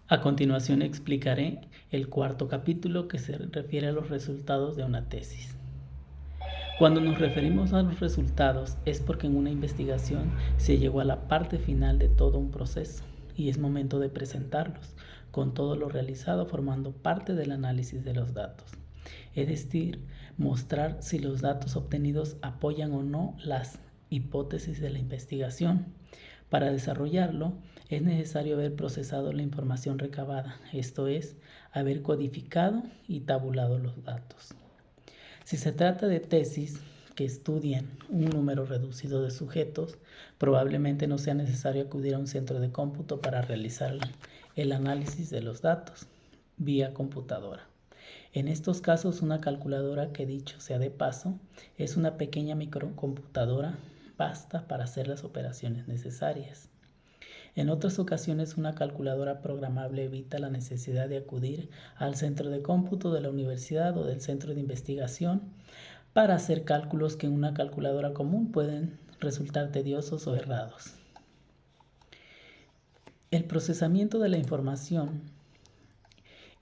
A continuación explicaré el cuarto capítulo que se refiere a los resultados de una tesis. Cuando nos referimos a los resultados es porque en una investigación se llegó a la parte final de todo un proceso y es momento de presentarlos, con todo lo realizado formando parte del análisis de los datos. Es decir, mostrar si los datos obtenidos apoyan o no las hipótesis de la investigación. Para desarrollarlo, es necesario haber procesado la información recabada, esto es, haber codificado y tabulado los datos. Si se trata de tesis que estudian un número reducido de sujetos, probablemente no sea necesario acudir a un centro de cómputo para realizar el análisis de los datos vía computadora. En estos casos, una calculadora, que dicho sea de paso, es una pequeña microcomputadora, basta para hacer las operaciones necesarias. En otras ocasiones, una calculadora programable evita la necesidad de acudir al centro de cómputo de la universidad o del centro de investigación para hacer cálculos que en una calculadora común pueden resultar tediosos o errados. El procesamiento de la información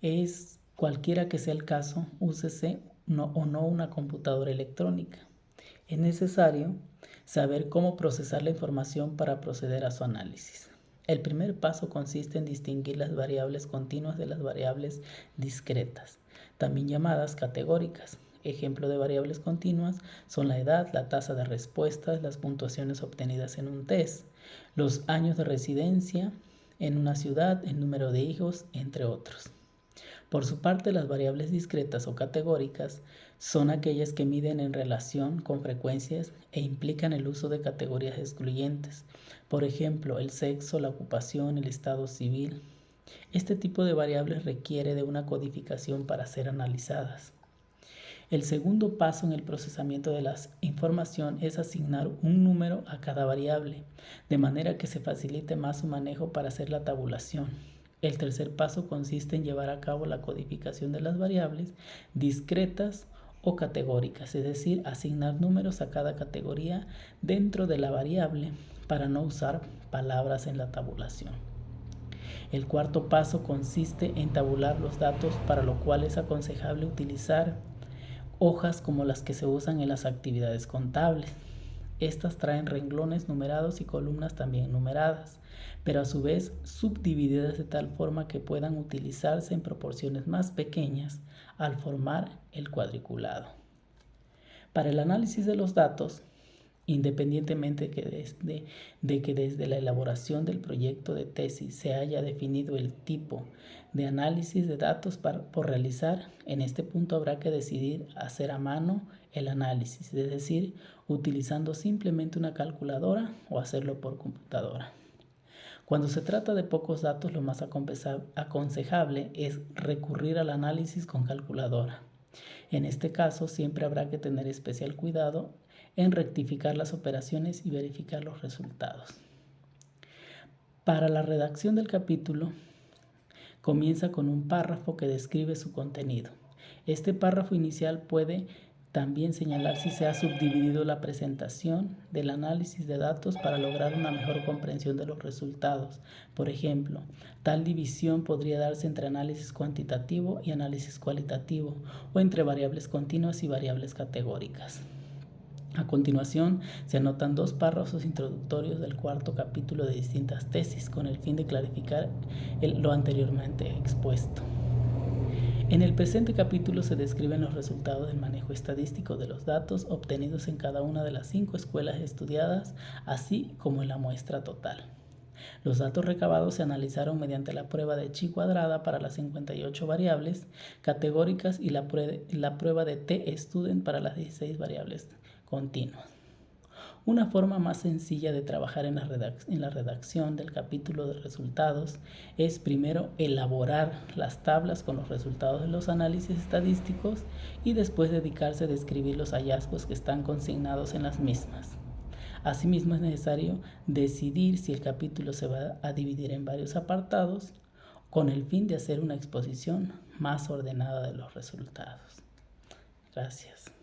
es, cualquiera que sea el caso, úsese o no una computadora electrónica. Es necesario saber cómo procesar la información para proceder a su análisis. El primer paso consiste en distinguir las variables continuas de las variables discretas, también llamadas categóricas. Ejemplo de variables continuas son la edad, la tasa de respuestas, las puntuaciones obtenidas en un test, los años de residencia en una ciudad, el número de hijos, entre otros. Por su parte, las variables discretas o categóricas son aquellas que miden en relación con frecuencias e implican el uso de categorías excluyentes. Por ejemplo, el sexo, la ocupación, el estado civil. Este tipo de variables requiere de una codificación para ser analizadas. El segundo paso en el procesamiento de la información es asignar un número a cada variable, de manera que se facilite más su manejo para hacer la tabulación. El tercer paso consiste en llevar a cabo la codificación de las variables discretas o categóricas, es decir, asignar números a cada categoría dentro de la variable para no usar palabras en la tabulación. El cuarto paso consiste en tabular los datos, para lo cual es aconsejable utilizar hojas como las que se usan en las actividades contables. Estas traen renglones numerados y columnas también numeradas, pero a su vez subdivididas de tal forma que puedan utilizarse en proporciones más pequeñas al formar el cuadriculado. Para el análisis de los datos, independientemente de que desde la elaboración del proyecto de tesis se haya definido el tipo de análisis de datos por realizar, en este punto habrá que decidir hacer a mano el análisis, es decir, utilizando simplemente una calculadora o hacerlo por computadora. Cuando se trata de pocos datos, lo más aconsejable es recurrir al análisis con calculadora. En este caso, siempre habrá que tener especial cuidado en rectificar las operaciones y verificar los resultados. Para la redacción del capítulo, comienza con un párrafo que describe su contenido. Este párrafo inicial puede también señalar si se ha subdividido la presentación del análisis de datos para lograr una mejor comprensión de los resultados. Por ejemplo, tal división podría darse entre análisis cuantitativo y análisis cualitativo, o entre variables continuas y variables categóricas. A continuación, se anotan 2 párrafos introductorios del cuarto capítulo de distintas tesis, con el fin de clarificar lo anteriormente expuesto. En el presente capítulo se describen los resultados del manejo estadístico de los datos obtenidos en cada una de las 5 escuelas estudiadas, así como en la muestra total. Los datos recabados se analizaron mediante la prueba de chi cuadrada para las 58 variables categóricas y la prueba de t-student para las 16 variables continuas. Una forma más sencilla de trabajar en la redacción del capítulo de resultados es primero elaborar las tablas con los resultados de los análisis estadísticos y después dedicarse a describir los hallazgos que están consignados en las mismas. Asimismo, es necesario decidir si el capítulo se va a dividir en varios apartados con el fin de hacer una exposición más ordenada de los resultados. Gracias.